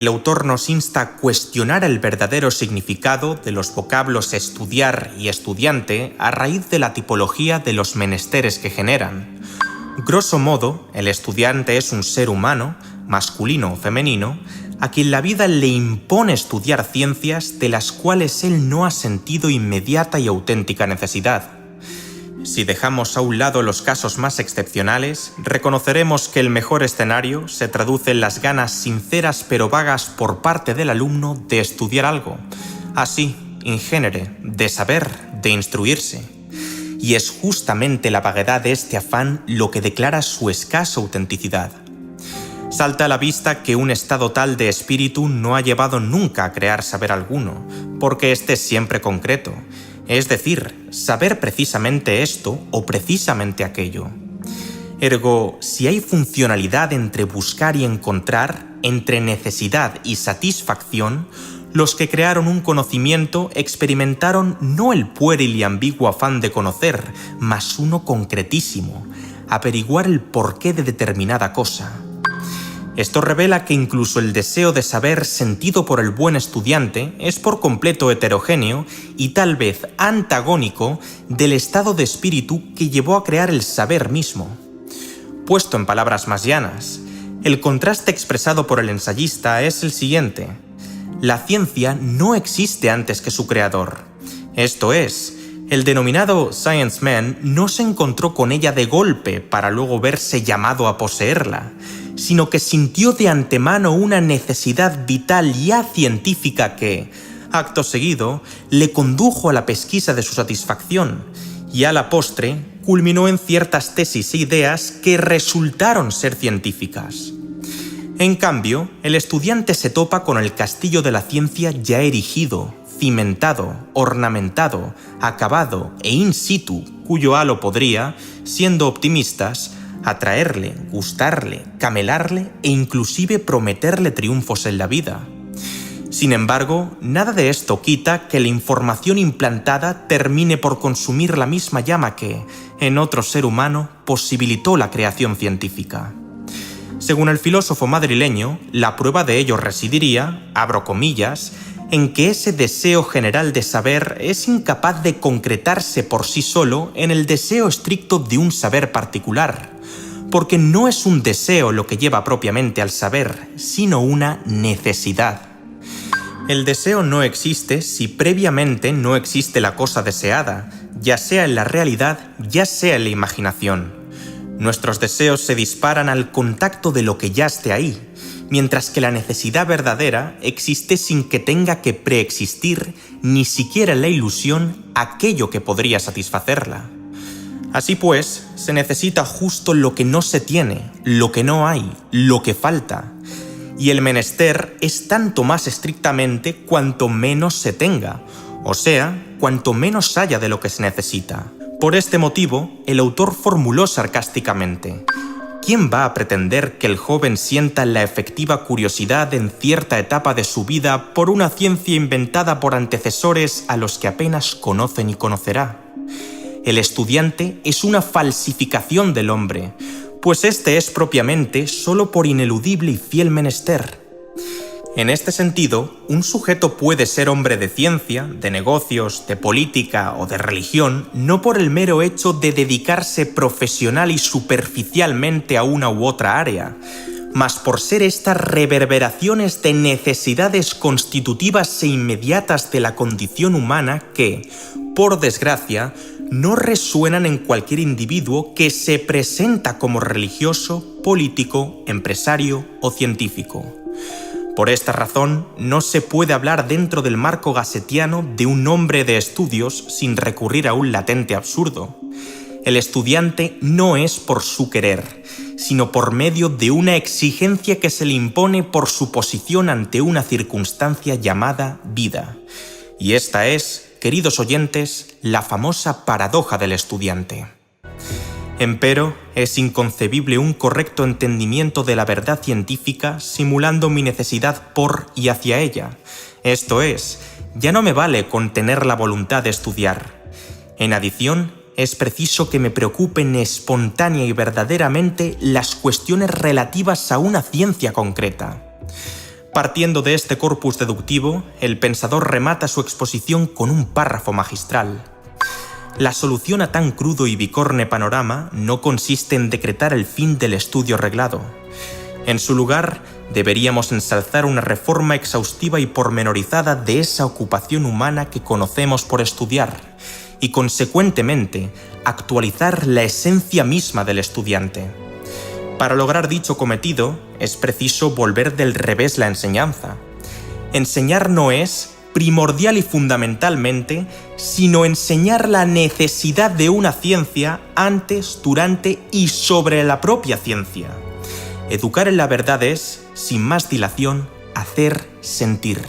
El autor nos insta a cuestionar el verdadero significado de los vocablos estudiar y estudiante a raíz de la tipología de los menesteres que generan. Grosso modo, el estudiante es un ser humano, masculino o femenino, a quien la vida le impone estudiar ciencias de las cuales él no ha sentido inmediata y auténtica necesidad. Si dejamos a un lado los casos más excepcionales, reconoceremos que el mejor escenario se traduce en las ganas sinceras pero vagas por parte del alumno de estudiar algo, así, in genere, de saber, de instruirse. Y es justamente la vaguedad de este afán lo que declara su escasa autenticidad. Salta a la vista que un estado tal de espíritu no ha llevado nunca a crear saber alguno, porque éste es siempre concreto, es decir, saber precisamente esto o precisamente aquello. Ergo, si hay funcionalidad entre buscar y encontrar, entre necesidad y satisfacción, los que crearon un conocimiento experimentaron no el pueril y ambiguo afán de conocer, mas uno concretísimo, averiguar el porqué de determinada cosa. Esto revela que incluso el deseo de saber sentido por el buen estudiante es por completo heterogéneo y tal vez antagónico del estado de espíritu que llevó a crear el saber mismo. Puesto en palabras más llanas, el contraste expresado por el ensayista es el siguiente. La ciencia no existe antes que su creador. Esto es, el denominado Science Man no se encontró con ella de golpe para luego verse llamado a poseerla, sino que sintió de antemano una necesidad vital ya científica que, acto seguido, le condujo a la pesquisa de su satisfacción y a la postre culminó en ciertas tesis e ideas que resultaron ser científicas. En cambio, el estudiante se topa con el castillo de la ciencia ya erigido, cimentado, ornamentado, acabado e in situ, cuyo halo podría, siendo optimistas, atraerle, gustarle, camelarle e inclusive prometerle triunfos en la vida. Sin embargo, nada de esto quita que la información implantada termine por consumir la misma llama que, en otro ser humano, posibilitó la creación científica. Según el filósofo madrileño, la prueba de ello residiría, abro comillas, en que ese deseo general de saber es incapaz de concretarse por sí solo en el deseo estricto de un saber particular, porque no es un deseo lo que lleva propiamente al saber, sino una necesidad. El deseo no existe si previamente no existe la cosa deseada, ya sea en la realidad, ya sea en la imaginación. Nuestros deseos se disparan al contacto de lo que ya esté ahí, mientras que la necesidad verdadera existe sin que tenga que preexistir ni siquiera en la ilusión aquello que podría satisfacerla. Así pues, se necesita justo lo que no se tiene, lo que no hay, lo que falta. Y el menester es tanto más estrictamente cuanto menos se tenga, o sea, cuanto menos haya de lo que se necesita. Por este motivo, el autor formuló sarcásticamente: ¿quién va a pretender que el joven sienta la efectiva curiosidad en cierta etapa de su vida por una ciencia inventada por antecesores a los que apenas conocen y conocerá? El estudiante es una falsificación del hombre, pues éste es propiamente solo por ineludible y fiel menester. En este sentido, un sujeto puede ser hombre de ciencia, de negocios, de política o de religión no por el mero hecho de dedicarse profesional y superficialmente a una u otra área, mas por ser estas reverberaciones de necesidades constitutivas e inmediatas de la condición humana que, por desgracia, no resuenan en cualquier individuo que se presenta como religioso, político, empresario o científico. Por esta razón, no se puede hablar dentro del marco gassetiano de un hombre de estudios sin recurrir a un latente absurdo. El estudiante no es por su querer, sino por medio de una exigencia que se le impone por su posición ante una circunstancia llamada vida. Y esta es, queridos oyentes, la famosa paradoja del estudiante. Empero, es inconcebible un correcto entendimiento de la verdad científica simulando mi necesidad por y hacia ella. Esto es, ya no me vale con tener la voluntad de estudiar. En adición, es preciso que me preocupen espontánea y verdaderamente las cuestiones relativas a una ciencia concreta. Partiendo de este corpus deductivo, el pensador remata su exposición con un párrafo magistral. La solución a tan crudo y bicorne panorama no consiste en decretar el fin del estudio reglado. En su lugar, deberíamos ensalzar una reforma exhaustiva y pormenorizada de esa ocupación humana que conocemos por estudiar, y consecuentemente, actualizar la esencia misma del estudiante. Para lograr dicho cometido, es preciso volver del revés la enseñanza. Enseñar no es, primordial y fundamentalmente, sino enseñar la necesidad de una ciencia antes, durante y sobre la propia ciencia. Educar en la verdad es, sin más dilación, hacer sentir.